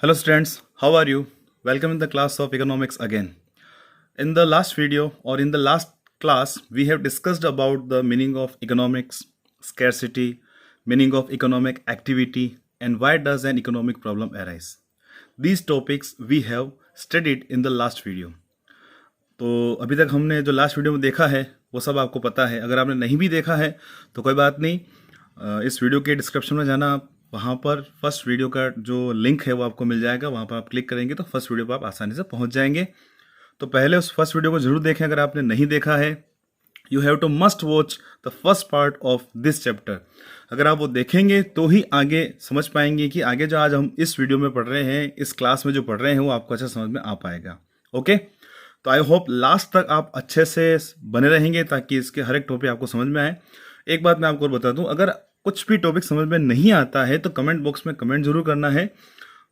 Hello students, how are you? Welcome in the class of economics again. In the last video or in the last class, we have discussed about the meaning of economics, scarcity, meaning of economic activity, and why does an economic problem arise. These topics we have studied in the last video. तो अभी तक हमने जो last video में देखा है वो सब आपको पता है. अगर आपने नहीं भी देखा है तो कोई बात नहीं, इस वीडियो के डिस्क्रिप्शन में जाना, वहाँ पर फर्स्ट वीडियो का जो लिंक है वो आपको मिल जाएगा. वहाँ पर आप क्लिक करेंगे तो फर्स्ट वीडियो पर आप आसानी से पहुँच जाएंगे. तो पहले उस फर्स्ट वीडियो को जरूर देखें अगर आपने नहीं देखा है. You have to must watch the first part of this chapter. अगर आप वो देखेंगे तो ही आगे समझ पाएंगे कि आगे जो आज हम इस वीडियो में पढ़ रहे हैं, इस क्लास में जो पढ़ रहे हैं वो आपको अच्छा समझ में आ पाएगा. ओके, तो आई होप लास्ट तक आप अच्छे से बने रहेंगे ताकि इसके हर एक टॉपिक आपको समझ में आए. एक बात मैं आपको और बता दूं, अगर कुछ भी टॉपिक समझ में नहीं आता है तो कमेंट बॉक्स में कमेंट जरूर करना है.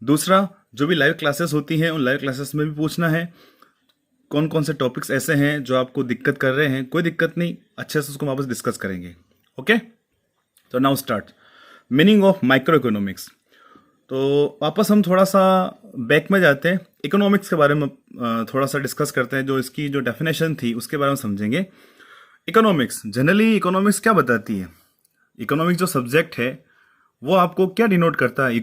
दूसरा, जो भी लाइव क्लासेस होती हैं उन लाइव क्लासेस में भी पूछना है कौन कौन से टॉपिक्स ऐसे हैं जो आपको दिक्कत कर रहे हैं. कोई दिक्कत नहीं, अच्छे से उसको वापस डिस्कस करेंगे. ओके, तो now start. Meaning of micro economics. तो वापस हम थोड़ा सा बैक में जाते हैं, इकोनॉमिक्स के बारे में थोड़ा सा डिस्कस करते हैं. जो इसकी जो डेफिनेशन थी उसके बारे में समझेंगे. इकोनॉमिक्स, जनरली इकोनॉमिक्स क्या बताती है? इकोनॉमिक्स जो सब्जेक्ट है वो आपको क्या डिनोट करता है?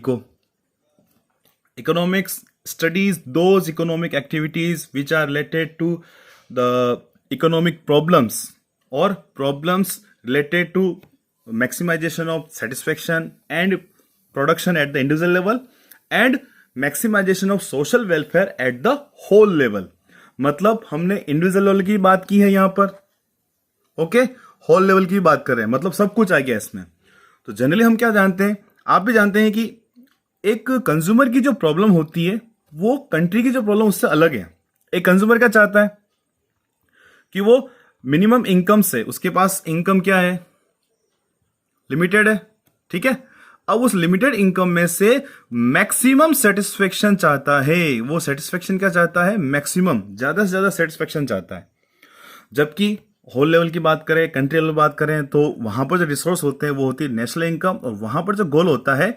Economics studies those economic activities which are related to the economic problems और problems related to maximization of satisfaction and production at the individual level and maximization of social welfare at the whole level. मतलब हमने individual level की बात की है यहां पर. Okay, whole level की बात कर रहे हैं, मतलब सब कुछ आ गया इसमें. तो जनरली हम क्या जानते हैं, आप भी जानते हैं कि एक कंज्यूमर की जो प्रॉब्लम होती है वो कंट्री की जो प्रॉब्लम उससे अलग है. एक कंज्यूमर क्या चाहता है कि वो मिनिमम इनकम से, उसके पास इनकम क्या है, लिमिटेड है, ठीक है. अब उस लिमिटेड इनकम में से मैक्सिमम सेटिस्फेक्शन चाहता है. वो सेटिस्फेक्शन क्या चाहता है? मैक्सिमम, ज्यादा से ज्यादा सेटिस्फेक्शन चाहता है. जबकि होल लेवल की बात करें, कंट्री लेवल बात करें तो वहां पर जो रिसोर्स होते हैं वो होती है नेशनल इनकम, और वहां पर जो गोल होता है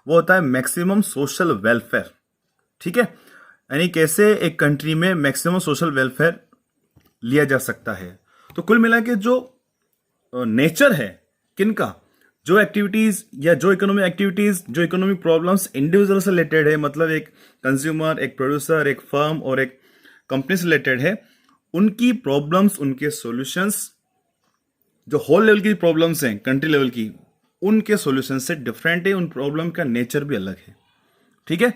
वो होता है मैक्सिमम सोशल वेलफेयर. ठीक है, यानी कैसे एक कंट्री में मैक्सिमम सोशल वेलफेयर लिया जा सकता है. तो कुल मिला के जो नेचर है किनका, जो एक्टिविटीज या जो इकोनॉमिक एक्टिविटीज, जो इकोनॉमिक प्रॉब्लम्स इंडिविजुअल से रिलेटेड है, मतलब एक कंज्यूमर, एक प्रोड्यूसर, एक फर्म और एक कंपनी से रिलेटेड है, उनकी प्रॉब्लम्स, उनके सॉल्यूशंस, जो होल लेवल की प्रॉब्लम्स हैं कंट्री लेवल की, उनके सॉल्यूशन से डिफरेंट है. उन प्रॉब्लम का नेचर भी अलग है. ठीक है,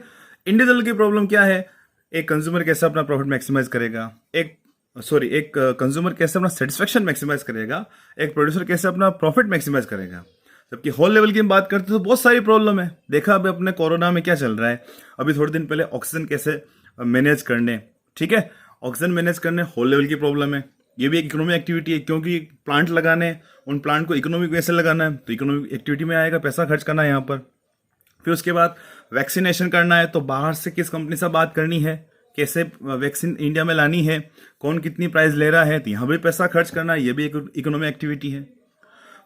इंडिविजुअल की प्रॉब्लम क्या है? एक कंज्यूमर कैसे अपना प्रॉफिट मैक्सिमाइज करेगा, एक कंज्यूमर कैसे अपना सेटिस्फेक्शन मैक्सिमाइज करेगा, एक प्रोड्यूसर कैसे अपना प्रॉफिट मैक्सिमाइज करेगा. जबकि होल लेवल की हम बात करते हैं तो बहुत सारी प्रॉब्लम है. देखा अभी अपने कोरोना में क्या चल रहा है, अभी थोड़े दिन पहले ऑक्सीजन कैसे मैनेज करने, ठीक है, ऑक्सीजन मैनेज करने होल लेवल की प्रॉब्लम है. ये भी एक इकोनॉमिक एक्टिविटी है, क्योंकि प्लांट लगाने, उन प्लांट को इकोनॉमिक वे से लगाना है तो इकोनॉमिक एक्टिविटी में आएगा, पैसा खर्च करना है यहाँ पर. फिर उसके बाद वैक्सीनेशन करना है तो बाहर से किस कंपनी से बात करनी है, कैसे वैक्सीन इंडिया में लानी है, कौन कितनी प्राइस ले रहा है, तो यहाँ भी पैसा खर्च करना है, ये भी एक इकोनॉमिक एक्टिविटी है.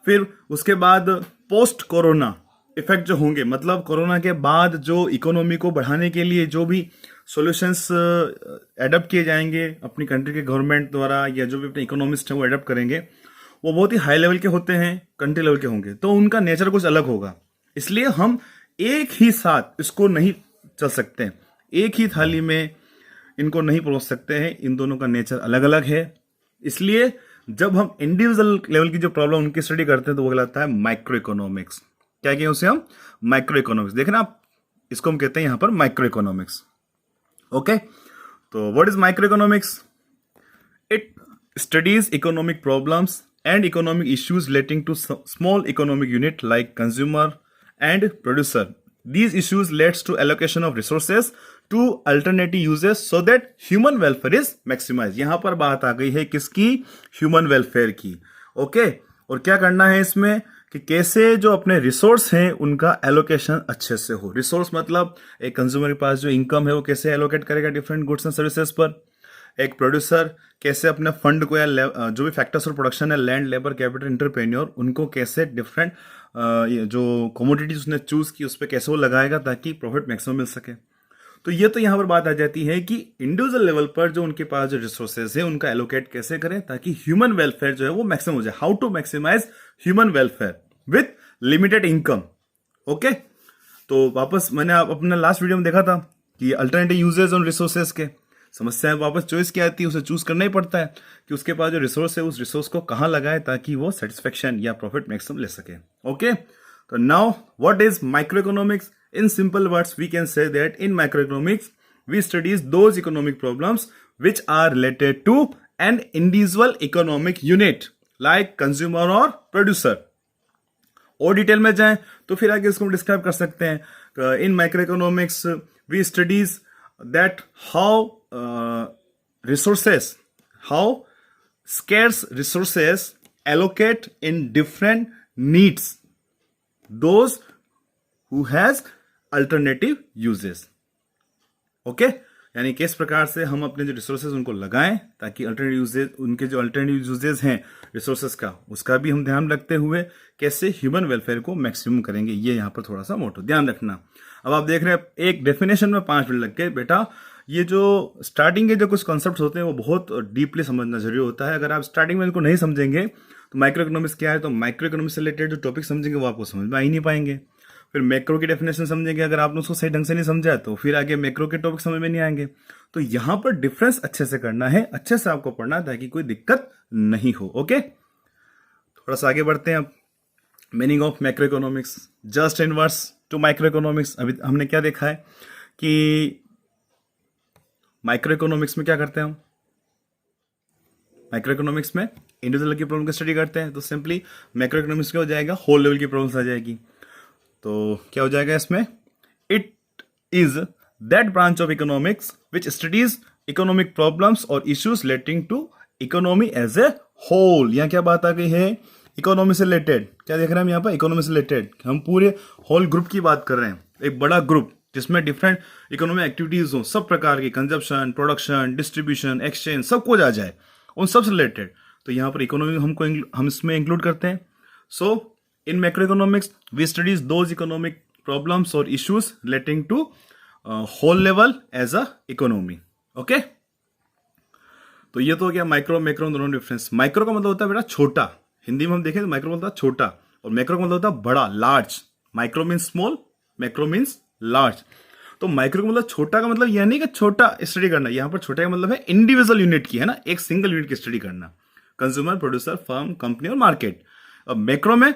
फिर उसके बाद पोस्ट कोरोना इफेक्ट जो होंगे, मतलब कोरोना के बाद जो इकोनॉमी को बढ़ाने के लिए जो भी सॉल्यूशंस एडप्ट किए जाएंगे अपनी कंट्री के गवर्नमेंट द्वारा, या जो भी अपने इकोनॉमिस्ट हैं वो एडप्ट करेंगे, वो बहुत ही हाई लेवल के होते हैं, कंट्री लेवल के होंगे, तो उनका नेचर कुछ अलग होगा. इसलिए हम एक ही साथ इसको नहीं चल सकते, एक ही थाली में इनको नहीं परोस सकते हैं. इन दोनों का नेचर अलग अलग है. इसलिए जब हम इंडिविजुअल लेवल की जो प्रॉब्लम उनकी स्टडी करते हैं तो वो कहलाता है माइक्रो इकोनॉमिक्स. क्या कहें उसे हम? Micro economics. देखना आप, इसको हम कहते हैं यहां पर माइक्रो इकोनॉमिक्स. ओके, तो what is micro economics? It studies economic problems and economic issues relating to small economic unit like consumer and producer. These issues leads to allocation of resources to alternative uses so that human welfare is maximized. यहां पर बात आ गई है किसकी? Human welfare की. Okay, और क्या करना है इसमें कि कैसे जो अपने रिसोर्स हैं उनका एलोकेशन अच्छे से हो. रिसोर्स मतलब एक कंज्यूमर के पास जो इनकम है वो कैसे एलोकेट करेगा डिफरेंट गुड्स एंड सर्विसेज पर. एक प्रोड्यूसर कैसे अपने फंड को या जो भी फैक्टर्स और प्रोडक्शन है, लैंड, लेबर, कैपिटल, एंटरप्रेन्योर, उनको कैसे डिफरेंट जो कमोडिटीज उसने चूज की उस पर कैसे वो लगाएगा ताकि प्रॉफिट मैक्सिमम मिल सके. तो ये तो यहाँ पर बात आ जाती है कि इंडिविजुअल लेवल पर जो उनके पास जो रिसोर्सेज है उनका एलोकेट कैसे करें ताकि ह्यूमन वेलफेयर जो है वो मैक्सिमम हो जाए। How to maximize human welfare with limited income. Okay, तो वापस मैंने अपना लास्ट वीडियो में देखा था कि अल्टरनेटिव यूजेस ऑन रिसोर्सेज के समस्या है, वापस चॉइस क्या आती है, उसे चूज करना ही पड़ता है कि उसके पास जो रिसोर्स है उस रिसोर्स को कहाँ लगाए ताकि वो सेटिस्फेक्शन या प्रॉफिट मैक्सिमम ले सके। ओके, तो now what is micro economics? In simple words, we can say that in microeconomics, we studies those economic problems which are related to an individual economic unit, like consumer or producer. और detail में जाएं तो फिर आगे इसको हम describe कर सकते हैं। In micro economics we studies that how resources, how scarce resources allocate in different needs those who has alternative uses. Okay, यानी किस प्रकार से हम अपने जो रिसोर्सेज उनको लगाएं ताकि अल्टरनेटिव यूजेस, उनके जो अल्टरनेटिव यूजेस हैं रिसोर्सेज का, उसका भी हम ध्यान रखते हुए कैसे ह्यूमन वेलफेयर को मैक्सिमम करेंगे, ये यहाँ पर थोड़ा सा मोटो ध्यान रखना। अब आप देख रहे हैं एक डेफिनेशन में 5 मिनट लग गए। बेटा ये जो स्टार्टिंग के जो कुछ कॉन्सेप्ट होते हैं वो बहुत डीपली समझना जरूरी होता है। अगर आप स्टार्टिंग में इनको नहीं समझेंगे तो माइक्रो इकोनॉमिक्स क्या है, तो माइक्रो इकोनॉमिक्स से रिलेटेड जो टॉपिक समझेंगे वो आपको समझ में आ ही नहीं पाएंगे। फिर मैक्रो की डेफिनेशन समझेंगे, अगर आपने उसको सही ढंग से नहीं समझा तो फिर आगे मैक्रो के टॉपिक समझ में नहीं आएंगे। तो यहां पर डिफरेंस अच्छे से करना है, अच्छे से आपको पढ़ना है ताकि कोई दिक्कत नहीं हो। ओके, थोड़ा सा आगे बढ़ते हैं अब। Meaning of macro economics just inverse two micro economics. अभी हमने क्या देखा है कि माइक्रो इकोनॉमिक्स में क्या करते हैं हम, माइक्रो इकोनॉमिक्स में इंडिविजुअल की प्रॉब्लम की स्टडी करते हैं। तो सिंपली माइक्रो इकोनॉमिक्स क्या हो जाएगा, होल लेवल की प्रॉब्लम्स आ जाएगी। तो क्या हो जाएगा इसमें, it is that branch of economics which studies economic problems और issues relating to economy as a whole. यहाँ क्या बात आ गई है, इकोनॉमी से रिलेटेड। क्या देख रहे हैं हम यहाँ पर, इकोनॉमी से रिलेटेड। हम पूरे होल ग्रुप की बात कर रहे हैं, एक बड़ा ग्रुप जिसमें डिफरेंट इकोनॉमिक एक्टिविटीज हो, सब प्रकार की, कंजप्शन, प्रोडक्शन, डिस्ट्रीब्यूशन, एक्सचेंज, सब कुछ आ जाए, उन सब से रिलेटेड। तो यहाँ पर इकोनॉमी हम इसमें इंक्लूड करते हैं। सो in macroeconomics we studies those economic problems or issues relating to whole level as a economy. okay, तो ये तो हो गया माइक्रो मैक्रो दोनों डिफरेंस। माइक्रो का मतलब होता है बेटा छोटा, हिंदी में हम देखें तो माइक्रो मतलब छोटा, और मैक्रो का मतलब होता है बड़ा, large. Micro means small, macro means large. तो माइक्रो का मतलब छोटा का मतलब यह नहीं कि छोटा स्टडी करना, यहाँ पर छोटा का मतलब है इंडिविजुअल यूनिट की, है ना, एक सिंगल यूनिट की स्टडी करना, कंज्यूमर, प्रोड्यूसर, फर्म, कंपनी और मार्केट। अब मैक्रो में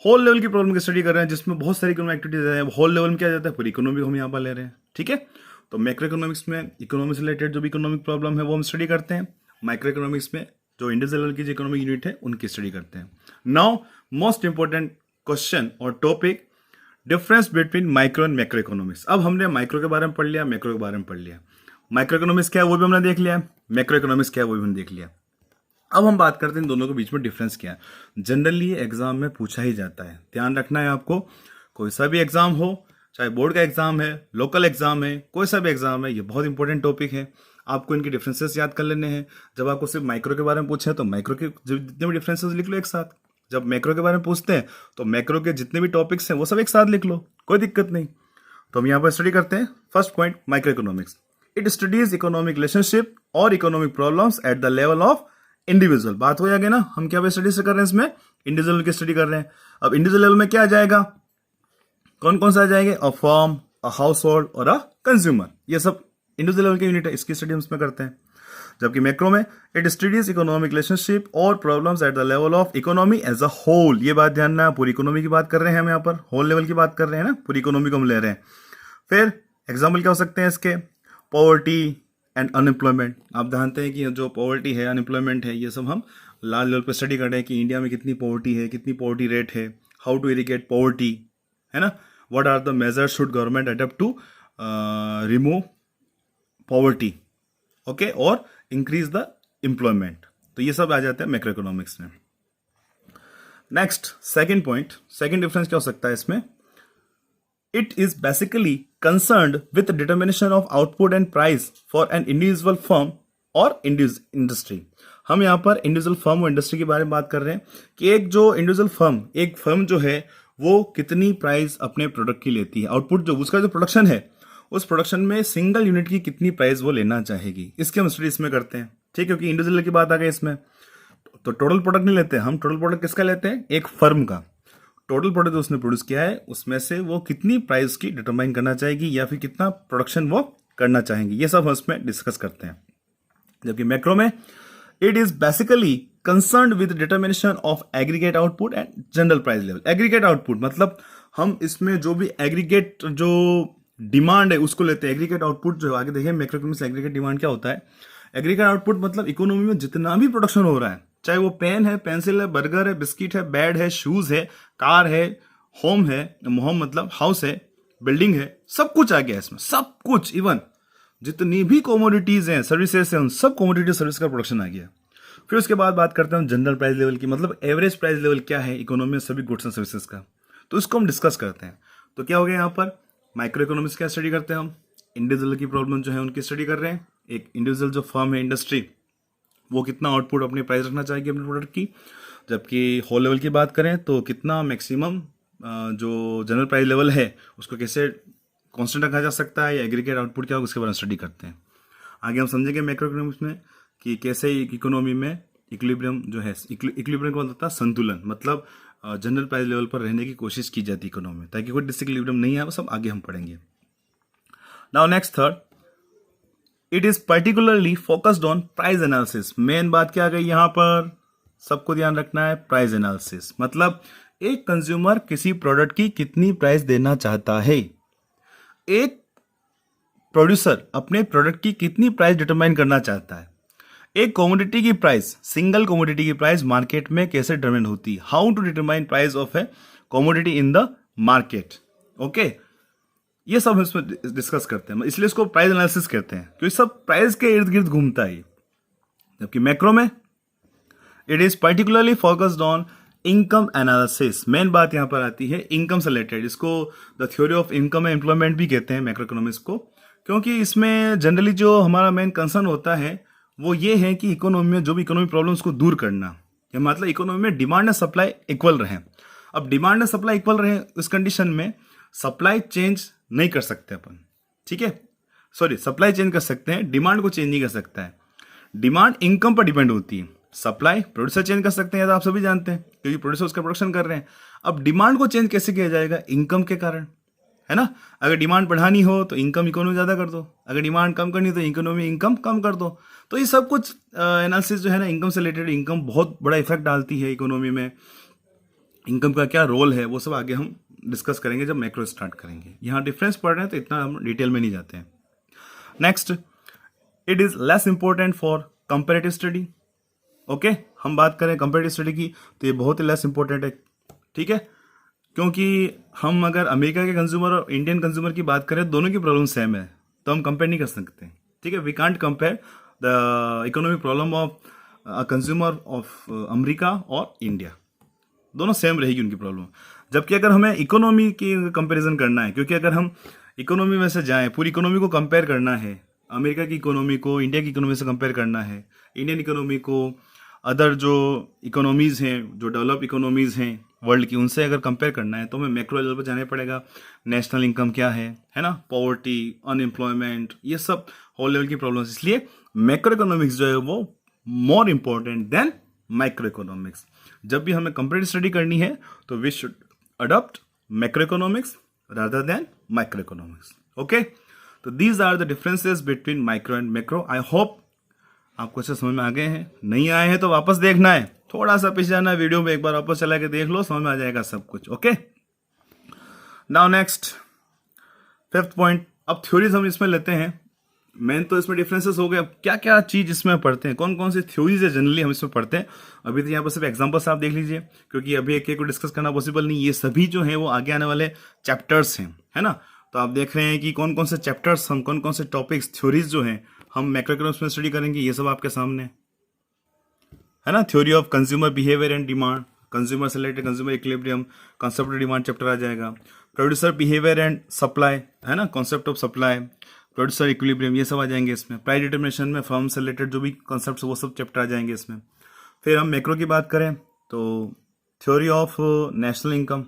होल लेवल की प्रॉब्लम की स्टडी कर रहे हैं जिसमें बहुत सारी इकोनॉमिक एक्टिविटीज है। होल लेवल में क्या जाता है, पूरी इकोनॉमी को हम यहाँ पर ले रहे हैं। ठीक है, तो मैक्रो इकोनॉमिक्स में इकोनॉमी से रिलेटेड जो भी इकोनॉमिक प्रॉब्लम है वो हम स्टडी करते हैं। माइक्रो इकोनॉमिक्स में जो इंडिविजुअल लेवल की जो इकोनॉमिक यूनिट है उनकी स्टडी करते हैं। नाउ मोस्ट इंपॉर्टेंट क्वेश्चन और topic, difference between micro and macro economics. अब हमने माइक्रो के बारे में पढ़ लिया, मैक्रो के बारे में पढ़ लिया। माइक्रो इकोनॉमिक्स क्या है वो भी हमने देख लिया, मैक्रो इकोनॉमिक्स क्या है वो भी हमने देख लिया। अब हम बात करते हैं इन दोनों के बीच में डिफरेंस क्या है। जनरली एग्जाम में पूछा ही जाता है, ध्यान रखना है आपको। कोई सा भी एग्जाम हो, चाहे बोर्ड का एग्जाम है, लोकल एग्जाम है, कोई सा भी एग्जाम है, ये बहुत इंपॉर्टेंट टॉपिक है। आपको इनके डिफरेंसेस याद कर लेने हैं। जब आपको सिर्फ माइक्रो के बारे में पूछे तो माइक्रो के जितने भी डिफरेंसेस लिख लो एक साथ। जब मैक्रो के बारे में पूछते हैं तो मैक्रो के जितने भी टॉपिक्स हैं वो सब एक साथ लिख लो, कोई दिक्कत नहीं। तो हम यहाँ पर स्टडी करते हैं। First point, micro economics. It studies economic relationship और economic problems at the level of individual. बात हो जाएगी ना, हम क्या स्टडी से कर रहे हैं, इसमें इंडिविजुअल की स्टडी कर रहे हैं। अब इंडिविजुअल लेवल में क्या आ जाएगा, कौन कौन सा आ जाएंगे, a firm, a house hold और अ कंज्यूमर। ये सब इंडिविजुअल लेवल के यूनिट है, इसकी स्टडी हम इसमें करते हैं। जबकि मैक्रो में इट स्टडीज इकोनॉमिक रिलेशनशिप और problems at the level of economy as a whole. ये बात ध्यान ना, पूरी इकोनॉमी की बात कर रहे हैं हम यहाँ पर, होल लेवल की बात कर रहे हैं ना, पूरी इकोनॉमी को हम ले रहे हैं। फिर एग्जाम्पल क्या हो सकते हैं इसके, पॉवर्टी एंड अनएम्प्लॉयमेंट। आप जानते हैं कि जो पॉवर्टी है, अनएम्प्लॉयमेंट है, ये सब हम लार्ज लेवल पर स्टडी कर रहे हैं कि इंडिया में कितनी पॉवर्टी है, कितनी पॉवर्टी रेट है, हाउ टू इरिगेट पॉवर्टी, है ना, what are the measures should government adopt to remove poverty, okay, और इंक्रीज द एम्प्लॉयमेंट। तो ये सब आ जाते हैं मैक्रो इकोनॉमिक्स में। Next, second point, second difference क्या हो सकता है इसमें, it is basically concerned with the determination of output and price for an individual firm or industry। हम यहाँ पर इंडिविजुअल फर्म और इंडस्ट्री के बारे में बात कर रहे हैं कि एक जो इंडिविजुअल फर्म, एक फर्म जो है वो कितनी प्राइस अपने प्रोडक्ट की लेती है, आउटपुट जो उसका जो प्रोडक्शन है उस प्रोडक्शन में सिंगल यूनिट की कितनी प्राइस वो लेना चाहेगी, इसके हम स्टडी इसमें करते हैं। ठीक है, क्योंकि इंडिविजुअल की बात आ गई इसमें, तो टोटल प्रोडक्ट नहीं लेते हम। टोटल प्रोडक्ट किसका लेते हैं? एक फर्म का टोटल प्रोडक्ट जो उसने प्रोड्यूस किया है उसमें से वो कितनी प्राइस की डिटरमाइन करना चाहेगी या फिर कितना प्रोडक्शन वो करना चाहेंगी, ये सब हम उसमें डिस्कस करते हैं। जबकि मैक्रो में it is basically concern with determination of aggregate output and general price level. Aggregate output मतलब हम इसमें जो भी एग्रीगेट जो डिमांड है उसको लेते हैं। एग्रीगेट आउटपुट जो आगे देखिए मैक्रो इकोनॉमिक्स में एग्रीगेट डिमांड क्या होता है। एग्रीगेट आउटपुट मतलब इकोनॉमी में जितना भी प्रोडक्शन हो रहा है, चाहे वो पेन है, पेंसिल है, बर्गर है, बिस्किट है, बेड है, शूज है, कार है, होम है, होम मतलब हाउस है, बिल्डिंग है, सब कुछ आ गया इसमें, सब कुछ। इवन जितनी भी कमोडिटीज हैं, सर्विसेज हैं, उन सब कमोडिटी सर्विस का प्रोडक्शन आ गया। फिर उसके बाद बात करते हैं जनरल प्राइस लेवल की, मतलब एवरेज प्राइस लेवल क्या है इकोनॉमी में सभी गुड्स एंड सर्विसेज का, तो इसको हम डिस्कस करते हैं। तो क्या हो गया यहाँ पर, माइक्रो इकोनॉमिक्स क्या स्टडी करते हैं हम, इंडिविजुअल की प्रॉब्लम जो है उनकी स्टडी कर रहे हैं। एक इंडिविजुअल जो फर्म है, इंडस्ट्री, वो कितना आउटपुट अपनी प्राइस रखना चाहेगी अपने प्रोडक्ट की। जबकि होल लेवल की बात करें तो कितना मैक्सिमम जो जनरल प्राइस लेवल है उसको कैसे कांस्टेंट रखा जा सकता है, या एग्रीगेट आउटपुट क्या होगा, उसके बारे में स्टडी करते हैं। आगे हम समझेंगे मैक्रो इकोनॉमिक्स में कि कैसे इकोनॉमी में इक्विलिब्रियम जो है, इक्विलिब्रियम का मतलब संतुलन, मतलब जनरल प्राइस लेवल पर रहने की कोशिश की जाती है इकोनॉमी में, ताकि कोई डिसइक्विलिब्रियम नहीं है। वो सब आगे हम पढ़ेंगे। Now next third, it is particularly focused on price analysis. Main बात क्या आ गई यहाँ पर, सबको ध्यान रखना है, प्राइस एनालिसिस मतलब एक कंज्यूमर किसी प्रोडक्ट की कितनी प्राइस देना चाहता है, एक प्रोड्यूसर अपने प्रोडक्ट की कितनी प्राइस डिटरमाइन करना चाहता है, एक कमोडिटी की प्राइस, सिंगल कमोडिटी की प्राइस मार्केट में कैसे डिटरमाइन होती है, how to determine price of a commodity in the market. Okay, ये सब हम इसमें डिस्कस करते हैं, इसलिए इसको प्राइस एनालिसिस कहते हैं, क्योंकि सब प्राइस के इर्द गिर्द घूमता है। जबकि मैक्रो में it is particularly focused on income analysis. Main बात यहां पर आती है इनकम से रिलेटेड, इसको the theory of income and employment भी कहते हैं मैक्रो इकोनॉमिक्स को, क्योंकि इसमें जनरली जो हमारा मेन कंसर्न होता है वो ये है कि इकोनॉमी में जो भी इकोनॉमिक प्रॉब्लम्स को दूर करना, या मतलब इकोनॉमी में डिमांड एंड सप्लाई इक्वल रहे। अब डिमांड एंड सप्लाई इक्वल रहे, इस कंडीशन में सप्लाई चेंज नहीं कर सकते अपन, ठीक है, सॉरी सप्लाई चेंज कर सकते हैं, डिमांड को चेंज नहीं कर सकता है। डिमांड इनकम पर डिपेंड होती है, सप्लाई प्रोड्यूसर चेंज कर सकते हैं, तो आप सभी जानते हैं, क्योंकि प्रोड्यूसर उसका प्रोडक्शन कर रहे हैं। अब डिमांड को चेंज कैसे किया जाएगा, इनकम के कारण, है ना। अगर डिमांड बढ़ानी हो तो इनकम इकोनॉमी ज़्यादा कर दो, अगर डिमांड कम करनी तो इकोनॉमी इनकम कम कर दो। तो ये सब कुछ एनालिसिस जो है ना, इनकम से रिलेटेड, इनकम बहुत बड़ा इफेक्ट डालती है इकोनॉमी में, इनकम का क्या रोल है वो सब आगे हम डिस्कस करेंगे जब मैक्रो स्टार्ट करेंगे। यहाँ डिफरेंस पढ़ रहे हैं तो इतना हम डिटेल में नहीं जाते हैं। Next, it is less important for comparative study. Okay, हम बात करें कंपेरेटिव स्टडी की तो ये बहुत ही लेस इंपॉर्टेंट है, ठीक है, क्योंकि हम अगर अमेरिका के कंज्यूमर और इंडियन कंज्यूमर की बात करें, दोनों की प्रॉब्लम सेम है, तो हम कंपेयर नहीं कर सकते, ठीक है। We can't compare the economic problem of consumer of America और इंडिया, दोनों सेम रहेगी उनकी प्रॉब्लम। जबकि अगर हमें इकोनॉमी की कंपैरिजन करना है, क्योंकि अगर हम इकोनॉमी में से जाएं, पूरी इकोनॉमी को कंपेयर करना है, अमेरिका की इकोनॉमी को इंडिया की इकोनॉमी से कंपेयर करना है, इंडियन इकोनॉमी को अदर जो इकोनॉमीज़ हैं, जो डेवलप इकोनॉमीज़ हैं वर्ल्ड की, उनसे अगर कंपेयर करना है तो हमें मैक्रो लेवल पर जाना पड़ेगा। नेशनल इनकम क्या है ना, पॉवर्टी, अनएम्प्लॉयमेंट, ये सब होल लेवल की प्रॉब्लम्स, इसलिए मैक्रो इकोनॉमिक्स जो है वो more important than micro economics. जब भी हमें कंपेरेटिव स्टडी करनी है तो we should adopt macro economics rather than micro economics. Okay, तो these are the differences between micro and macro. I hope आपको अच्छे समझ में आ गए हैं, नहीं आए हैं तो वापस देखना है, थोड़ा सा पीछे जाना है वीडियो में, एक बार वापस चला के देख लो, समझ में आ जाएगा सब कुछ। Okay, now next fifth point, अब थ्योरीज हम इसमें लेते हैं। मेन तो इसमें डिफरेंसेस हो गए, अब क्या क्या चीज इसमें पढ़ते हैं, कौन कौन सी थ्योरीज है जनरली हम इसमें पढ़ते हैं। अभी तो यहाँ पर सिर्फ एग्जांपल्स आप देख लीजिए, क्योंकि अभी एक एक को डिस्कस करना पॉसिबल नहीं, ये सभी जो है वो आगे आने वाले चैप्टर्स हैं, है ना। तो आप देख रहे हैं कि कौन कौन से चैप्टर्स, हम कौन कौन से टॉपिक्स, थ्योरीज जो हैं हम मैक्रो इकोनॉमिक्स में स्टडी करेंगे, ये सब आपके सामने है ना। Theory of consumer behaviour and demand, consumer से related consumer equilibrium, concept of demand chapter आ जाएगा। प्रोड्यूसर बिहेवियर एंड सप्लाई, है ना, concept of supply, producer equilibrium, ये सब आ जाएंगे इसमें। प्राइस डिटर्मिनेशन में फर्म से रिलेटेड जो भी कॉन्सेप्ट वो सब चैप्टर आ जाएंगे इसमें। फिर हम मैक्रो की बात करें तो theory of national income,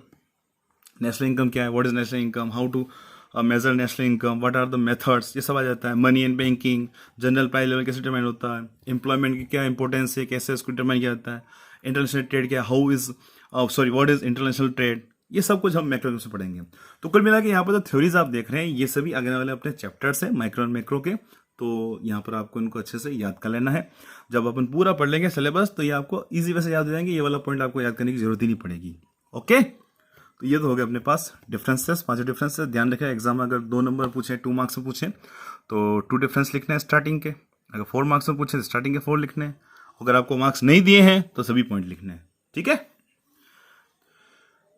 national income क्या है, what is national income, how to measure national income, what are the methods, ये सब आ जाता है। Money and banking, general price level कैसे डिटरमाइन होता है, एम्प्लॉयमेंट की क्या इंपॉर्टेंस है, कैसे उसको डिटरमाइन किया जाता है, इंटरनेशनल ट्रेड क्या, how is what is international trade, ये सब कुछ हम मैक्रो से पढ़ेंगे। तो कुल मिला के यहाँ पर जो थ्योरीज आप देख रहे हैं ये सभी आगे वाले अपने चैप्टर्स हैं माइक्रो एंड मैक्रो के। तो यहाँ पर आपको इनको अच्छे से याद कर लेना है। जब अपन पूरा पढ़ लेंगे सिलेबस तो ये आपको इजी वे से याद हो जाएंगे, ये वाला पॉइंट आपको याद करने की जरूरत ही नहीं पड़ेगी। ओके, तो ये तो हो गया अपने पास डिफरेंसेस, 5 डिफरेंसेस। ध्यान रखें एग्जाम में अगर 2 नंबर पूछे, 2 मार्क्स में पूछे तो 2 डिफरेंस लिखने हैं स्टार्टिंग के। अगर 4 मार्क्स में पूछे तो स्टार्टिंग के 4 लिखने हैं। अगर आपको मार्क्स नहीं दिए हैं तो सभी पॉइंट लिखने हैं। ठीक है,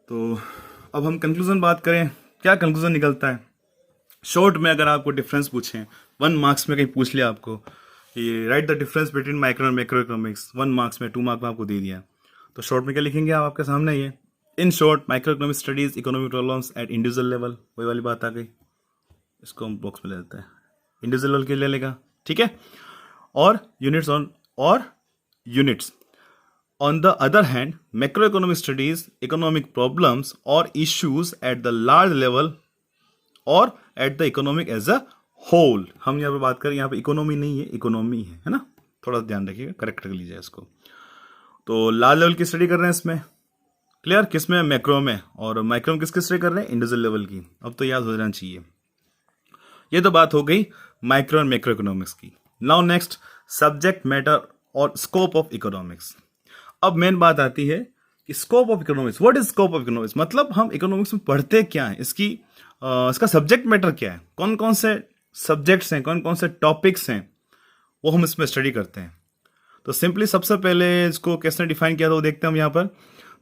तो अब हम कंक्लूजन बात करें, क्या कंक्लूजन निकलता है। शॉर्ट में अगर आपको डिफरेंस पूछें, 1 मार्क्स में कहीं पूछ लिया आपको ये right the difference between micro and macro economics, 1 marks में, 2 मार्क्स में आपको दे दिया, तो शॉर्ट में क्या लिखेंगे आप आपके सामने ये, in short micro economic studies economic problems eight individual level. वही वाली बात आ गई, इसको हम बॉक्स में ले लेते हैं, इंडिविजुअल लेवल के ले लेगा। ठीक है, और यूनिट्स और units On the other hand, macroeconomic studies economic problems or issues at the large level or at the economic as a whole। हम यहाँ पे बात करें, यहाँ पे इकोनॉमी नहीं है, इकोनॉमी है ना, थोड़ा ध्यान रखिएगा, करेक्ट कर लीजिए इसको। तो लार्ज लेवल की स्टडी कर रहे हैं इसमें, क्लियर, किसमें, मैक्रो में, और माइक्रो में किसकी स्टडी कर रहे हैं, इंडिविजुअल लेवल की। अब तो याद हो जाना चाहिए। ये तो बात हो गई माइक्रो एंड मैक्रो इकोनॉमिक्स की। नाउ नेक्स्ट, सब्जेक्ट मैटर और स्कोप ऑफ इकोनॉमिक्स। अब मेन बात आती है कि scope of economics, what is scope of economics, मतलब हम इकोनॉमिक्स में पढ़ते क्या है, इसका सब्जेक्ट मैटर क्या है, कौन कौन से सब्जेक्ट्स हैं, कौन कौन से टॉपिक्स हैं, वो हम इसमें स्टडी करते हैं। तो सिंपली सबसे पहले इसको किसने डिफाइन किया था वो देखते हैं हम यहाँ पर।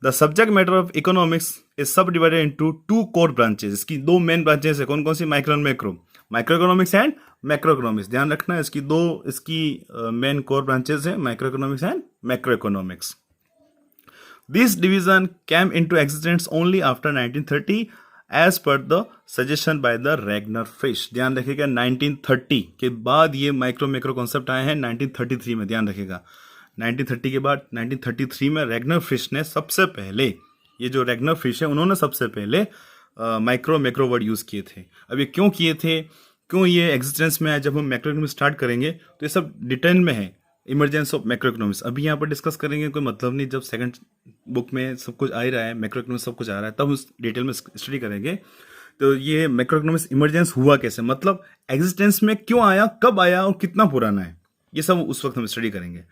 The subject matter of economics is subdivided into 2 core branches. इसकी 2 मेन ब्रांचेस है, कौन कौन सी, micro and macro, micro economics and macro economics. ध्यान रखना है, इसकी मेन कोर ब्रांचेस है, micro economics and macro economics. This division came into existence only after 1930 as per the suggestion by the Ragnar Fish। ध्यान रखिएगा 1930 के बाद ये माइक्रो मैक्रो कॉन्सेप्ट आए हैं 1933 में। ध्यान रखिएगा 1930 के बाद 1933 में रैगनर फिश ने सबसे पहले, ये जो रैगनर फिश है उन्होंने सबसे पहले माइक्रो मैक्रो वर्ड यूज़ किए थे। अब ये क्यों किए थे, क्यों ये एग्जिस्टेंस में है, जब हम मैक्रो इकोनॉमिक्स स्टार्ट करेंगे तो ये सब डिटेल में है, इमरजेंस ऑफ मैक्रो इकोनॉमिक्स। अभी यहाँ पर डिस्कस करेंगे कोई मतलब नहीं, जब सेकंड बुक में सब कुछ आ ही रहा है, मैक्रो इकोनॉमिक्स सब कुछ आ रहा है, तब उस डिटेल में स्टडी करेंगे। तो ये मैक्रो इकोनॉमिक्स इमरजेंस हुआ कैसे, मतलब एग्जिस्टेंस में क्यों आया, कब आया और कितना पुराना है, ये सब उस वक्त हम स्टडी करेंगे।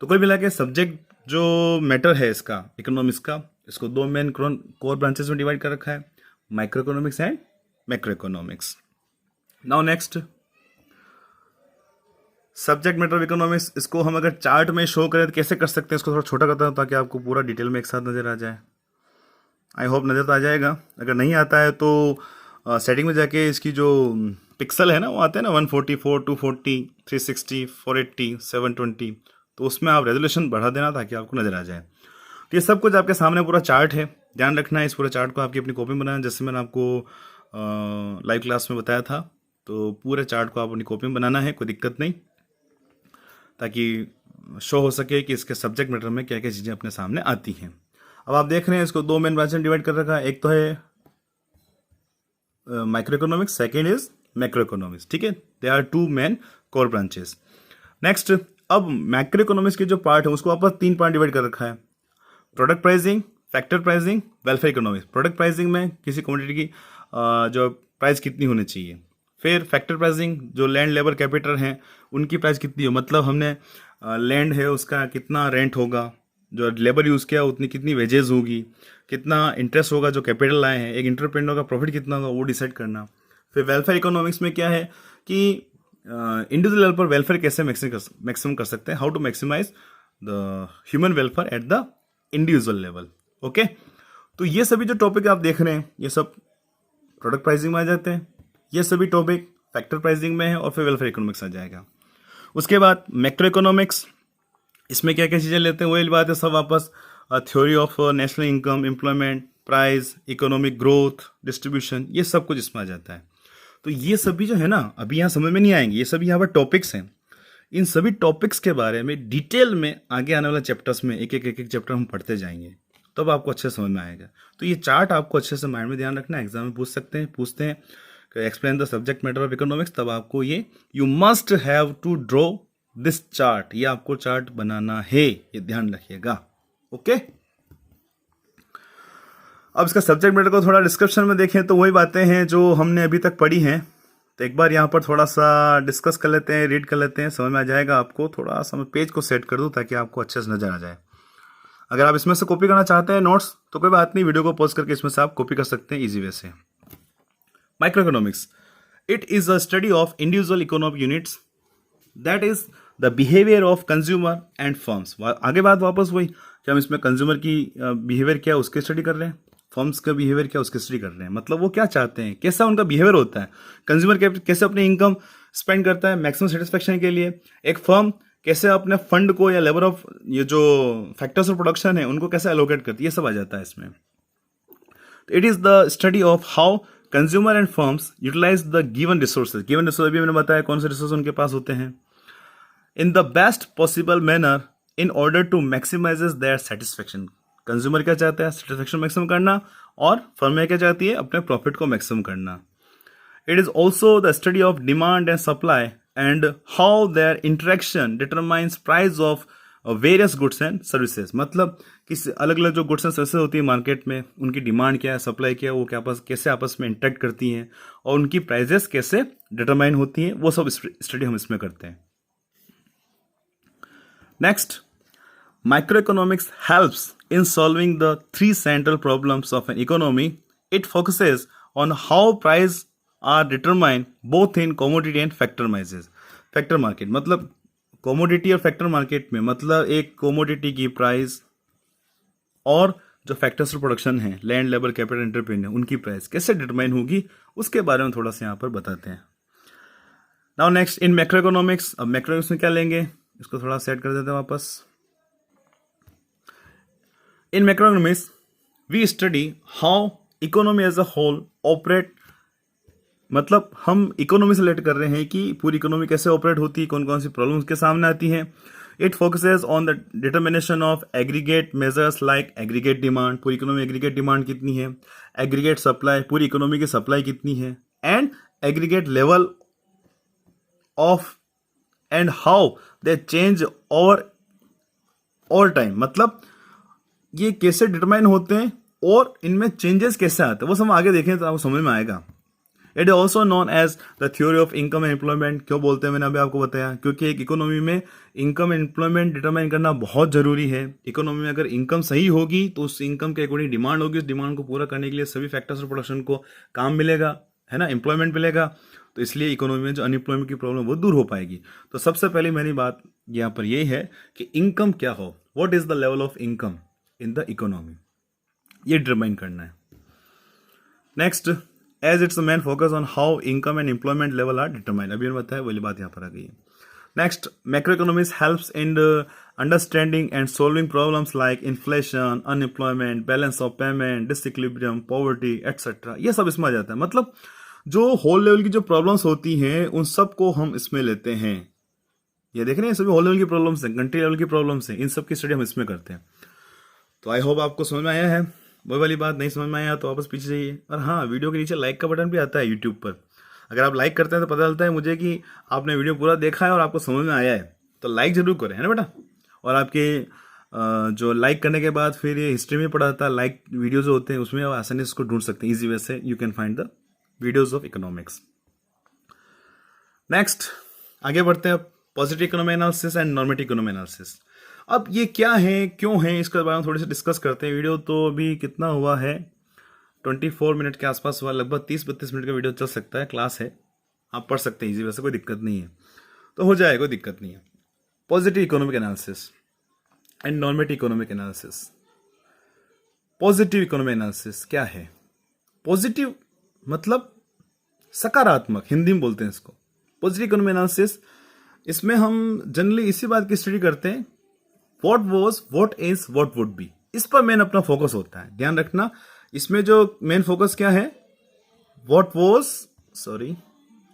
तो कुल मिला के सब्जेक्ट जो मैटर है इसका, इकोनॉमिक्स का, इसको 2 मेन कोर ब्रांचेस में डिवाइड कर रखा है, micro economics and macro economics. Now next, subject matter of economics, इसको हम अगर चार्ट में शो करें तो कैसे कर सकते हैं, इसको थोड़ा छोटा करता हूं ताकि आपको पूरा डिटेल में एक साथ नजर आ जाए। आई होप नजर तो आ जाएगा। अगर नहीं आता है तो सेटिंग में जाके इसकी जो पिक्सल है ना वो आते हैं ना 144, 240, 360, 480, 720, तो उसमें आप रेजोल्यूशन बढ़ा देना ताकि आपको नजर आ जाए। तो ये सब कुछ आपके सामने पूरा चार्ट है, ध्यान रखना है। इस पूरे चार्ट को आपकी अपनी कॉपी में बनाना, जैसे मैंने आपको लाइव क्लास में बताया था, तो पूरे चार्ट को आप अपनी कॉपी में बनाना है, कोई दिक्कत नहीं, ताकि शो हो सके कि इसके सब्जेक्ट मैटर में क्या क्या चीज़ें अपने सामने आती हैं। अब आप देख रहे हैं इसको 2 मेन ब्रांच में डिवाइड कर रखा है, एक तो है micro economics, second is macro economics. ठीक है, they are 2 main core branches. Next, अब मैक्रो इकोनॉमिक्स के जो पार्ट है उसको आपस 3 पार्ट डिवाइड कर रखा है, product pricing, factor pricing, welfare economics. Product pricing में किसी कमोडिटी की जो प्राइस कितनी होनी चाहिए, फिर फैक्टर प्राइसिंग जो लैंड लेबर कैपिटल हैं उनकी प्राइस कितनी हो, मतलब हमने लैंड है उसका कितना रेंट होगा, जो लेबर यूज़ किया उतनी कितनी वेजेस होगी, कितना इंटरेस्ट होगा जो कैपिटल लाए हैं, एक इंटरप्रेन्योर का प्रॉफिट कितना होगा वो डिसाइड करना। फिर वेलफेयर इकोनॉमिक्स में क्या है कि इंडिविजुअल लेवल पर वेलफेयर कैसे मैक्सिमम कर सकते हैं, how to maximize the human welfare at the individual level. Okay, तो ये सभी जो टॉपिक आप देख रहे हैं ये सब प्रोडक्ट प्राइसिंग में आ जाते हैं, ये सभी टॉपिक फैक्टर प्राइसिंग में है, और फिर वेलफेयर इकोनॉमिक्स आ जाएगा। उसके बाद मैक्रो इकोनॉमिक्स, इसमें क्या क्या चीज़ें लेते हैं वही बात है सब वापस, theory of national income, employment, price, economic growth, distribution, ये सब कुछ इसमें आ जाता है। तो ये सभी जो है ना अभी यहाँ समझ में नहीं आएंगे, ये सभी यहाँ पर टॉपिक्स हैं। इन सभी टॉपिक्स के बारे में डिटेल में आगे आने वाले चैप्टर्स में एक एक चैप्टर हम पढ़ते जाएंगे, तब आपको अच्छे समझ में आएगा। तो ये चार्ट आपको अच्छे से माइंड में ध्यान रखना है, एग्जाम में पूछते हैं explain the subject matter of economics, तब आपको ये you must have to draw this chart, ये आपको चार्ट बनाना है, ये ध्यान रखिएगा। ओके, अब इसका सब्जेक्ट मैटर को थोड़ा डिस्क्रिप्शन में देखें तो वही बातें हैं जो हमने अभी तक पढ़ी हैं। तो एक बार यहाँ पर थोड़ा सा डिस्कस कर लेते हैं, रीड कर लेते हैं, समझ में आ जाएगा आपको। थोड़ा सा मैं पेज को सेट कर दूँ ताकि आपको अच्छे से नजर आ जाए। अगर आप इसमें से कॉपी करना चाहते हैं नोट्स तो कोई बात नहीं, वीडियो को पॉज करके इसमें से आप कॉपी कर सकते हैं इजी वे से। Micro economics, it is a study of individual economic units that is the behaviour of consumer and firms. आगे बात वापस वही कि हम इसमें कंज्यूमर की बिहेवियर क्या उसकी स्टडी कर रहे हैं, फर्म्स का बिहेवियर क्या उसकी स्टडी कर रहे हैं। मतलब वो क्या चाहते हैं, कैसा उनका बिहेवियर होता है, कंज्यूमर कैसे अपनी इनकम स्पेंड करता है मैक्सिमम सेटिस्फेक्शन के लिए, एक फर्म कैसे अपने फंड को या लेबर ऑफ ये जो फैक्टर्स ऑफ प्रोडक्शन है उनको कैसे एलोकेट करती है, ये सब आ जाता है इसमें। It is the study of how consumer and firms utilize the given resources. Given resource भी मैंने बताया कौन से रिसोर्स उनके पास होते हैं, in the best possible manner in order to maximizes their satisfaction. Consumer क्या चाहता है, सेटिस्फेक्शन मैक्सिमम करना, और फर्म क्या चाहती है, अपने प्रॉफिट को मैक्सिमम करना। It is also the study of demand and supply and how their interaction determines price of various goods and services। मतलब किस अलग अलग जो गुड्स एंड सर्विसेज होती है मार्केट में, उनकी डिमांड क्या है, सप्लाई क्या है, वो कैसे आपस में इंटरेक्ट करती हैं और उनकी प्राइजेस कैसे डिटरमाइन होती हैं, वो सब स्टडी हम इसमें करते हैं। Next, micro economics helps in solving the 3 central problems of an economy. It focuses on how price are determine both in commodity and factor market. मतलब कॉमोडिटी और फैक्टर मार्केट में मतलब एक कॉमोडिटी की प्राइस और जो फैक्टर्स ऑफ प्रोडक्शन है, land, labour, capital, entrepreneur, उनकी प्राइस कैसे डिटरमाइन होगी उसके बारे में थोड़ा सा यहाँ पर बताते हैं। नाउ नेक्स्ट, इन मैक्रो इकोनॉमिक्स। अब मैक्रो इकोनॉमिक्स में क्या लेंगे, इसको थोड़ा सेट कर देते हैं वापस। In macro economics we study how economy as a whole operate. मतलब हम इकोनॉमी से रिलेट कर रहे हैं कि पूरी इकोनॉमी कैसे ऑपरेट होती है, कौन कौन सी प्रॉब्लम्स के सामने आती हैं। It focuses on the determination of aggregate measures like aggregate demand, पूरी इकोनॉमी एग्रीगेट डिमांड कितनी है, एग्रीगेट सप्लाई, पूरी इकोनॉमी की सप्लाई कितनी है, and aggregate level of and how they change over time. मतलब ये कैसे डिटरमाइन होते हैं और इनमें चेंजेस कैसे आते हैं, वो सब आगे देखें तो आपको समझ में आएगा। It is also known as the theory of income and employment. क्यों बोलते हैं, मैंने अभी आपको बताया, क्योंकि एक इकोनॉमी में इनकम एंड एम्प्लॉयमेंट डिटरमाइन करना बहुत जरूरी है। इकोनॉमी में अगर इनकम सही होगी तो उस इनकम के अकॉर्डिंग डिमांड होगी, उस डिमांड को पूरा करने के लिए सभी फैक्टर्स ऑफ प्रोडक्शन को काम मिलेगा, है ना, एम्प्लॉयमेंट मिलेगा। तो इसलिए इकोनॉमी में जो अनएम्प्लॉयमेंट की प्रॉब्लम वो दूर हो पाएगी। तो सबसे पहले मेरी बात यहाँ पर यही है कि इनकम क्या हो, what is the level of income in the economy, ये डिटरमाइन करना है। Next, as its main focus on how income and employment level are determined. अभी मैंने बताया वही बात यहाँ पर आ गई है। Next, macro economics helps in understanding and solving problems like inflation, unemployment, balance of payment, disequilibrium, poverty etcetera. ये सब इसमें आ जाता है। मतलब जो होल लेवल की जो प्रॉब्लम्स होती हैं उन सब को हम इसमें लेते हैं। ये देख रहे हैं, सभी होल लेवल की प्रॉब्लम्स हैं, कंट्री लेवल की प्रॉब्लम्स हैं, इन सब की स्टडी हम इसमें करते हैं। तो आई होप आपको समझ में आया है। वही वाली बात, नहीं समझ में आया तो वापस पीछे जाइए। और हाँ, वीडियो के नीचे लाइक का बटन भी आता है यूट्यूब पर। अगर आप लाइक करते हैं तो पता चलता है मुझे कि आपने वीडियो पूरा देखा है और आपको समझ में आया है। तो लाइक जरूर करें, है ना बेटा। और आपके जो लाइक करने के बाद फिर ये हिस्ट्री में पड़ा था, लाइक वीडियो जो होते हैं उसमें आप आसानी से उसको ढूंढ सकते हैं। ईजी वे से you can find the videos of economics. Next, आगे बढ़ते हैं। Positive economy analysis and normative economy analysis. अब ये क्या है, क्यों है, इसके बारे में थोड़ी सी डिस्कस करते हैं। वीडियो तो अभी कितना हुआ है, 24 मिनट के आसपास हुआ, लगभग 30-32 मिनट का वीडियो चल सकता है। क्लास है, आप पढ़ सकते हैं इजी, वैसे कोई दिक्कत नहीं है, तो हो जाए, कोई दिक्कत नहीं है। Positive economic analysis and normative economic analysis. Positive economic analysis क्या है? पॉजिटिव मतलब सकारात्मक, हिंदी में बोलते हैं इसको पॉजिटिव इकोनॉमिक एनालिसिस। इसमें हम जनरली इसी बात की स्टडी करते हैं, what was, what is, what would B. इस पर मेन अपना फोकस होता है। ध्यान रखना, इसमें जो मेन फोकस क्या है, what was,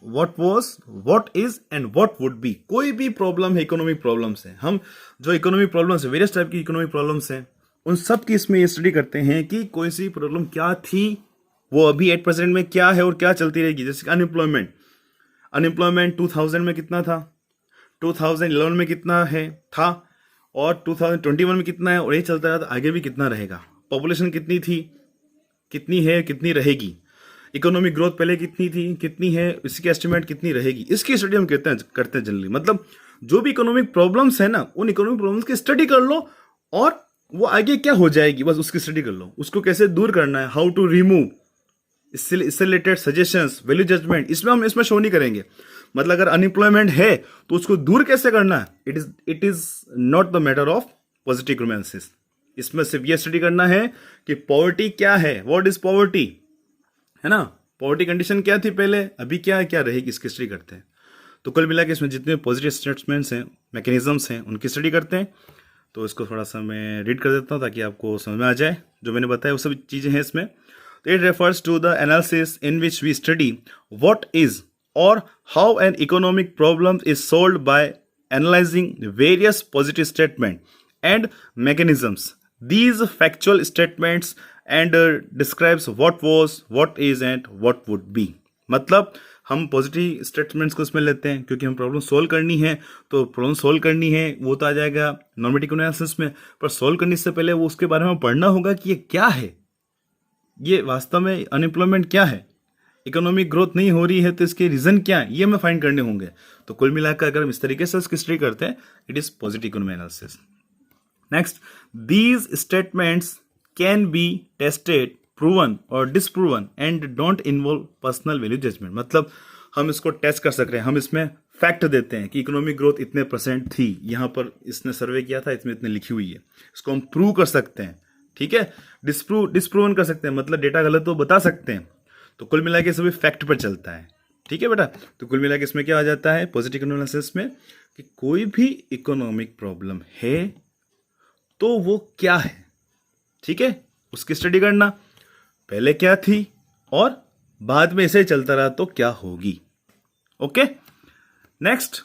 what is and what would B. कोई भी प्रॉब्लम है, इकोनॉमिक प्रॉब्लम्स है, हम जो इकोनॉमिक प्रॉब्लम्स है, वेरियस टाइप की इकोनॉमिक प्रॉब्लम्स हैं, उन सब की इसमें ये स्टडी करते हैं कि कोई सी प्रॉब्लम क्या थी वो अभी 8% में क्या है और क्या चलती रहेगी। जैसे अनएम्प्लॉयमेंट, अनएम्प्लॉयमेंट 2000 में कितना था, 2011 में कितना है था, और 2021 में कितना है, और ये चलता रहा तो आगे भी कितना रहेगा। पॉपुलेशन कितनी थी, कितनी है, कितनी रहेगी। इकोनॉमिक ग्रोथ पहले कितनी थी, कितनी है, इसकी एस्टिमेट कितनी रहेगी, इसकी स्टडी हम करते हैं जनरली। मतलब जो भी इकोनॉमिक प्रॉब्लम्स है ना, उन इकोनॉमिक प्रॉब्लम्स की स्टडी कर लो और वो आगे क्या हो जाएगी बस उसकी स्टडी कर लो, उसको कैसे दूर करना है, हाउ टू रिमूव, इससे रिलेटेड सजेशंस, वैल्यू जजमेंट, इसमें शो नहीं करेंगे। मतलब अगर अनएम्प्लॉयमेंट है तो उसको दूर कैसे करना है, it is not the matter of positive economic analysis. इसमें सिर्फ ये स्टडी करना है कि पॉवर्टी क्या है, व्हाट इज पॉवर्टी, है ना, पॉवर्टी कंडीशन क्या थी पहले, अभी क्या है, क्या रहेगी, इसकी स्टडी करते हैं। तो कुल मिला के इसमें जितने पॉजिटिव स्टेटमेंट्स हैं, मैकेनिज्म्स हैं, उनकी स्टडी करते हैं। तो इसको थोड़ा सा मैं रीड कर देता हूँ ताकि आपको समझ में आ जाए जो मैंने बताया, वो सब चीज़ें हैं इसमें। तो it refers to the analysis in which we study what is और how an economic problem is solved by analysing various positive statement and mechanisms, these factual statements and describes what was, what is and what would be। मतलब हम positive statements को उसमें लेते हैं क्योंकि हम problem solve करनी है। तो प्रॉब्लम सोल्व करनी है वो तो आ जाएगा नॉर्मेटिव एनालिसिस में, पर सोल्व करने से पहले वो उसके बारे में पढ़ना होगा कि ये क्या है, ये वास्तव में अनएम्प्लॉयमेंट क्या है, इकोनॉमिक ग्रोथ नहीं हो रही है तो इसके रीजन क्या है, ये हमें फाइंड करने होंगे। तो कुल मिलाकर अगर हम इस तरीके से इसकी स्टडी करते हैं, it is positive economic analysis. Next, these statements can be tested, proven or disproven and don't involve personal value judgment। मतलब हम इसको टेस्ट कर सकते हैं, हम इसमें फैक्ट देते हैं कि इकोनॉमिक ग्रोथ इतने % थी, यहाँ पर इसने सर्वे किया था, इसमें इतने लिखी हुई है, इसको हम प्रूव कर सकते हैं, ठीक है। डिस्प्रूवन कर सकते हैं, मतलब डेटा गलत तो बता सकते हैं। तो कुल मिला के सभी फैक्ट पर चलता है, ठीक है बेटा। तो कुल मिला के इसमें क्या आ जाता है पॉजिटिव इकोनॉमिक एनालिसिस में, कि कोई भी इकोनॉमिक प्रॉब्लम है तो वो क्या है, ठीक है, उसकी स्टडी करना, पहले क्या थी और बाद में ऐसे चलता रहा तो क्या होगी। Okay, next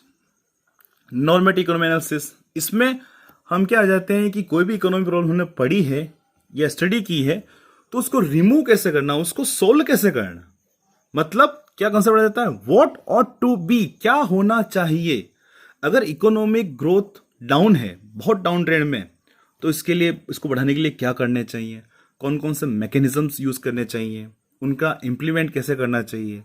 normative economic analysis. इसमें हम क्या आ जाते हैं कि कोई भी इकोनॉमिक प्रॉब्लम हमने पढ़ी है या स्टडी की है तो उसको रिमूव कैसे करना, उसको सोल्व कैसे करना। मतलब क्या कंसेप्ट आ जाता है, व्हाट ऑट टू बी, क्या होना चाहिए। अगर इकोनॉमिक ग्रोथ डाउन है, बहुत डाउन ट्रेंड में, तो इसके लिए, इसको बढ़ाने के लिए क्या करने चाहिए, कौन कौन से मैकेनिज्म्स यूज करने चाहिए, उनका इम्प्लीमेंट कैसे करना चाहिए।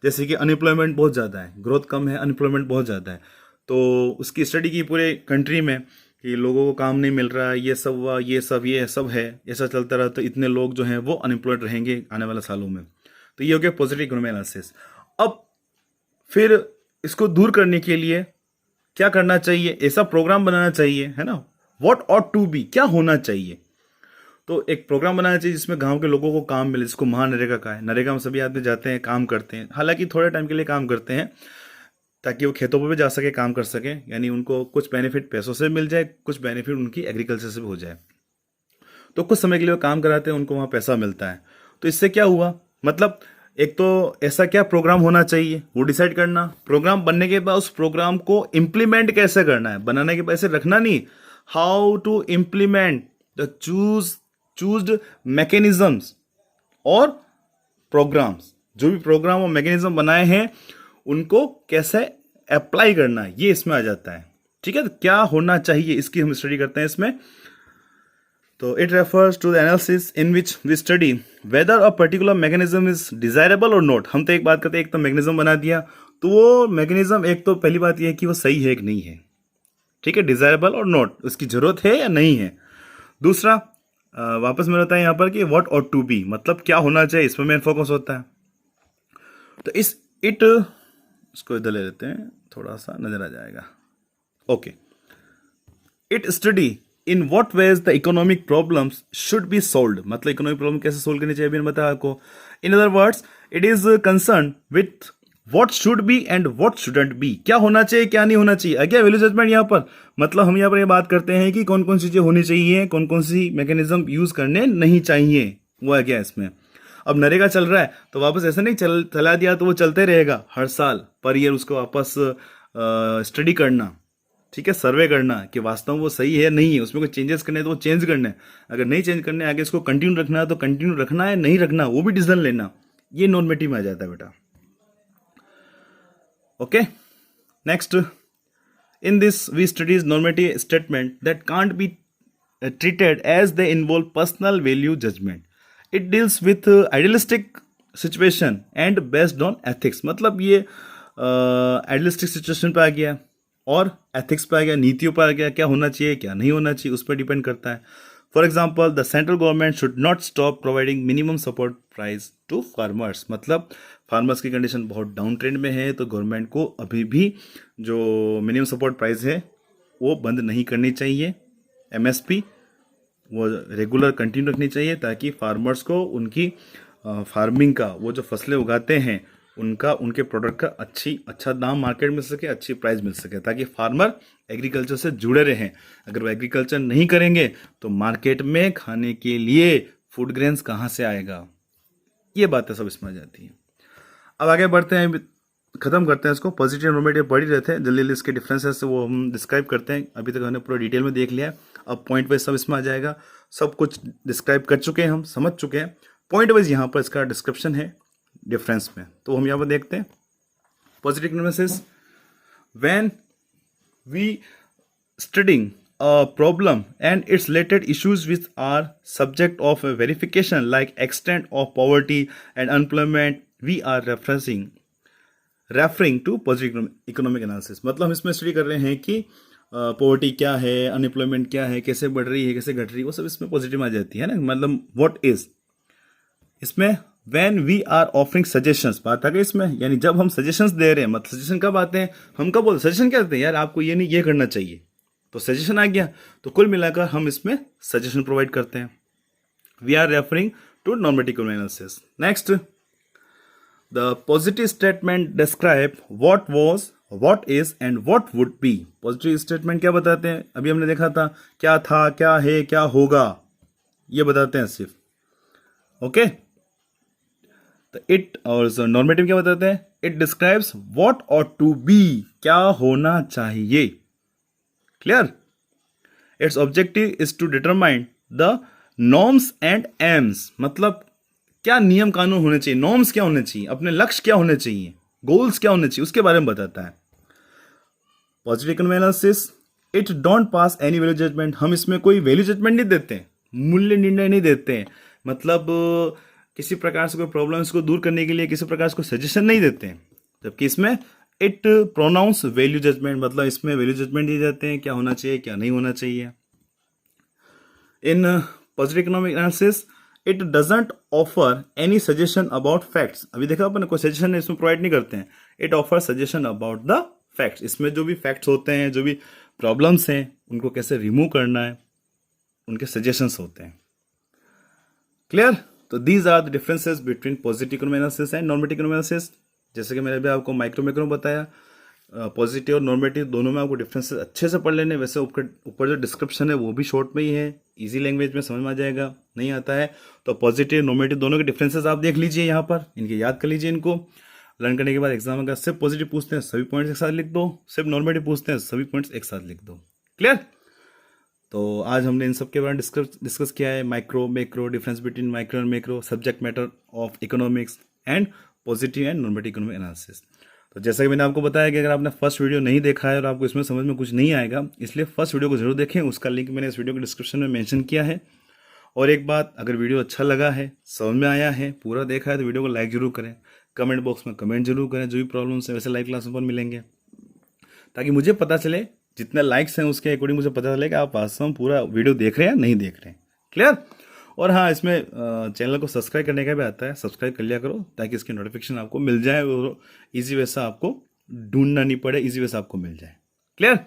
जैसे कि अनएम्प्लॉयमेंट बहुत ज़्यादा है, ग्रोथ कम है, अनएम्प्लॉयमेंट बहुत ज़्यादा है, तो उसकी स्टडी की पूरे कंट्री में कि लोगों को काम नहीं मिल रहा है, ये सब हुआ, ये सब है, ऐसा चलता रहा तो इतने लोग जो हैं वो अनएम्प्लॉयड रहेंगे आने वाले सालों में। तो ये हो गया पॉजिटिव इकोनॉमिक एनालिसिस। अब फिर इसको दूर करने के लिए क्या करना चाहिए, ऐसा प्रोग्राम बनाना चाहिए, है ना, व्हाट ऑट टू बी, क्या होना चाहिए। तो एक प्रोग्राम बनाना चाहिए जिसमें गांव के लोगों को काम मिले, जिसको महानरेगा का है। नरेगा में सभी आदमी जाते हैं, काम करते हैं, हालांकि थोड़े टाइम के लिए काम करते हैं ताकि वो खेतों पर भी जा सके, काम कर सके, यानी उनको कुछ बेनिफिट पैसों से मिल जाए, कुछ बेनिफिट उनकी एग्रीकल्चर से भी हो जाए। तो कुछ समय के लिए वो काम कराते हैं, उनको वहाँ पैसा मिलता है। तो इससे क्या हुआ, मतलब एक तो ऐसा क्या प्रोग्राम होना चाहिए वो डिसाइड करना, प्रोग्राम बनने के बाद उस प्रोग्राम को इम्प्लीमेंट कैसे करना है, बनाने के बाद ऐसे रखना नहीं, how to implement the chosen mechanisms और प्रोग्राम्स। जो भी प्रोग्राम और मैकेनिज्म बनाए हैं उनको कैसे अप्लाई करना है, ये इसमें आ जाता है, ठीक है। तो क्या होना चाहिए इसकी हम स्टडी करते हैं इसमें। तो it refers to the analysis in which we study whether a particular mechanism is desirable और नॉट। हम तो एक बात करते हैं, एक तो मैकेनिज्म बना दिया, तो वो मैकेनिज्म, एक तो पहली बात यह है कि वो सही है कि नहीं है, ठीक है, डिजायरेबल और नॉट, उसकी जरूरत है या नहीं है। दूसरा वापस में रहता है यहाँ पर कि व्हाट ऑट टू बी, मतलब क्या होना चाहिए, इसमें मेन फोकस होता है। तो इसको इधर ले लेते हैं, थोड़ा सा नजर आ जाएगा। Okay, it study in what ways the economic problems should be solved, मतलब इकोनॉमिक प्रॉब्लम कैसे सोल्व करनी चाहिए, मैंने बताया आपको। In other words, it is concern with what should be and what shouldn't be, क्या होना चाहिए क्या नहीं होना चाहिए। अगेन वैल्यू जजमेंट यहाँ पर, मतलब हम यहाँ पर ये बात करते हैं कि कौन कौन सी चीजें होनी चाहिए, कौन कौन सी मैकेनिज्म यूज करने नहीं चाहिए, वो है क्या इसमें। अब नरेगा चल रहा है तो वापस ऐसा नहीं चला दिया तो वो चलते रहेगा, हर साल पर ईयर उसको वापस स्टडी करना, ठीक है, सर्वे करना कि वास्तव में वो सही है नहीं है, उसमें कोई चेंजेस करने हैं तो वो चेंज करने हैं, अगर नहीं चेंज करने आगे इसको कंटिन्यू रखना है तो कंटिन्यू रखना है, नहीं रखना वो भी डिसीजन लेना, ये नॉर्मेटिव में आ जाता है बेटा। Okay, next, in this we studies normative statement that can't be treated as they involve personal value judgment. It deals with idealistic situation and based on ethics. मतलब ये idealistic situation पे आ गया और ethics पे आ गया, नीतियों पे आ गया, क्या होना चाहिए क्या नहीं होना चाहिए उस पर डिपेंड करता है। For example the central government should not stop providing minimum support price to farmers, मतलब फार्मर्स की कंडीशन बहुत डाउन ट्रेंड में है तो गवर्नमेंट को अभी भी जो मिनिमम सपोर्ट प्राइस है वो बंद नहीं करनी चाहिए, एमएसपी वो रेगुलर कंटिन्यू रखनी चाहिए ताकि फार्मर्स को उनकी फार्मिंग का वो जो फसलें उगाते हैं उनका उनके प्रोडक्ट का अच्छा दाम मार्केट मिल सके, अच्छी प्राइस मिल सके, ताकि फार्मर एग्रीकल्चर से जुड़े रहें। अगर वो एग्रीकल्चर नहीं करेंगे तो मार्केट में खाने के लिए फूड ग्रेन्स कहाँ से आएगा, ये बातें सब इसमें आ जाती हैं। अब आगे बढ़ते हैं, खत्म करते हैं इसको। पॉजिटिव और नेगेटिव पढ़ ही रहते हैं, जल्दी जल्दी इसके डिफरेंसेस वो हम डिस्क्राइब करते हैं। अभी तक हमने पूरा डिटेल में देख लिया है, अब पॉइंट वाइज सब इसमें आ जाएगा। सब कुछ डिस्क्राइब कर चुके हैं, हम समझ चुके हैं। पॉइंट वाइज यहाँ पर इसका डिस्क्रिप्शन है डिफरेंस में, तो हम यहाँ पर देखते हैं। Positive economics, when we studying a problem and its related issues which are subject of a verification like extent of poverty and unemployment, we are referring to positive economic analysis। मतलब हम इसमें स्टडी कर रहे हैं कि poverty क्या है, unemployment क्या है, कैसे बढ़ रही है, कैसे घट रही है, वो सब इसमें पॉजिटिव आ जाती है ना। मतलब व्हाट इज इसमें when we are offering suggestions, बात आ गई इसमें, यानी जब हम सजेशंस दे रहे हैं, मतलब सजेशन कब आते हैं, हम कब बोलते सजेशन क्या देते हैं, यार आपको ये नहीं ये करना चाहिए, तो सजेशन आ गया, तो कुल मिलाकर हम इसमें सजेशन प्रोवाइड करते हैं। We are referring to normative analysis. Next, the positive statement describe what was, what is and what would be. Positive statement क्या बताते हैं, अभी हमने देखा था क्या था, क्या है, क्या होगा, ये बताते हैं सिर्फ। ओके, तो इट और नॉर्मेटिव क्या बताते हैं, it describes what ought to be, क्या होना चाहिए। Clear, its objective is to determine the norms and aims, मतलब क्या नियम कानून होने चाहिए, नॉर्म्स क्या होने चाहिए, अपने लक्ष्य क्या होने चाहिए, गोल्स क्या होने चाहिए, उसके बारे में बताता है। Positive economic analysis, it don't pass any value judgement, हम इसमें कोई वैल्यू जजमेंट नहीं देते हैं, मूल्य निर्णय नहीं देते हैं, मतलब किसी प्रकार से कोई प्रॉब्लम्स को दूर करने के लिए किसी प्रकार से कोई सजेशन नहीं देते हैं, जबकि इसमें इट प्रोनाउंस वैल्यू जजमेंट, मतलब इसमें वैल्यू जजमेंट दिए जाते हैं, क्या होना चाहिए क्या नहीं होना चाहिए। In positive economic analysis it doesn't offer any suggestion about facts, अभी देखा अपन कोई सजेशन इसमें प्रोवाइड नहीं करते हैं, it offer suggestion about the facts, इसमें जो भी फैक्ट्स होते हैं, जो भी प्रॉब्लम्स हैं उनको कैसे रिमूव करना है, उनके सजेशंस होते हैं। क्लियर, तो these are the differences between positive economic analysis and normative economic analysis. जैसे कि मैंने भी आपको माइक्रो मैक्रो बताया, पॉजिटिव और नॉर्मेटिव दोनों में आपको डिफरेंसेस अच्छे से पढ़ लेने। वैसे ऊपर जो डिस्क्रिप्शन है वो भी शॉर्ट में ही है, इजी लैंग्वेज में समझ में आ जाएगा, नहीं आता है तो पॉजिटिव नॉर्मेटिव दोनों के डिफरेंसेस आप देख लीजिए, यहाँ पर इनके याद कर लीजिए। इनको लर्न करने के बाद एग्जाम अगर सिर्फ पॉजिटिव पूछते हैं सभी पॉइंट्स एक साथ लिख दो, सिर्फ नॉर्मेटिव पूछते हैं सभी पॉइंट्स एक साथ लिख दो। क्लियर, तो आज हमने इन सब के बारे में डिस्कस किया है, micro macro, difference between micro and macro, subject matter of economics and positive and normative economic analysis. तो जैसा कि मैंने आपको बताया कि अगर आपने फर्स्ट वीडियो नहीं देखा है और आपको इसमें समझ में कुछ नहीं आएगा, इसलिए फर्स्ट वीडियो को जरूर देखें, उसका लिंक मैंने इस वीडियो के डिस्क्रिप्शन में मेंशन किया है। और एक बात, अगर वीडियो अच्छा लगा है, समझ में आया है, पूरा देखा है, तो वीडियो को लाइक जरूर करें, कमेंट बॉक्स में कमेंट जरूर करें, जो भी प्रॉब्लम्स है वैसे लाइव क्लास में मिलेंगे, ताकि मुझे पता चले, जितने लाइक्स हैं उसके अकॉर्डिंग मुझे पता चले कि आप वास्तव में पूरा वीडियो देख रहे हैं या नहीं देख रहे हैं। क्लियर, और हाँ, इसमें चैनल को सब्सक्राइब करने का भी आता है, सब्सक्राइब कर लिया करो ताकि इसकी नोटिफिकेशन आपको मिल जाए और ईजी वे से आपको ढूंढना नहीं पड़े, ईजी वे से आपको मिल जाए। क्लियर,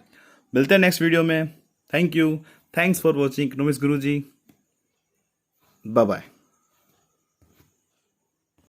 मिलते हैं नेक्स्ट वीडियो में। Thank you, thanks for watching economics Guruji, bye bye.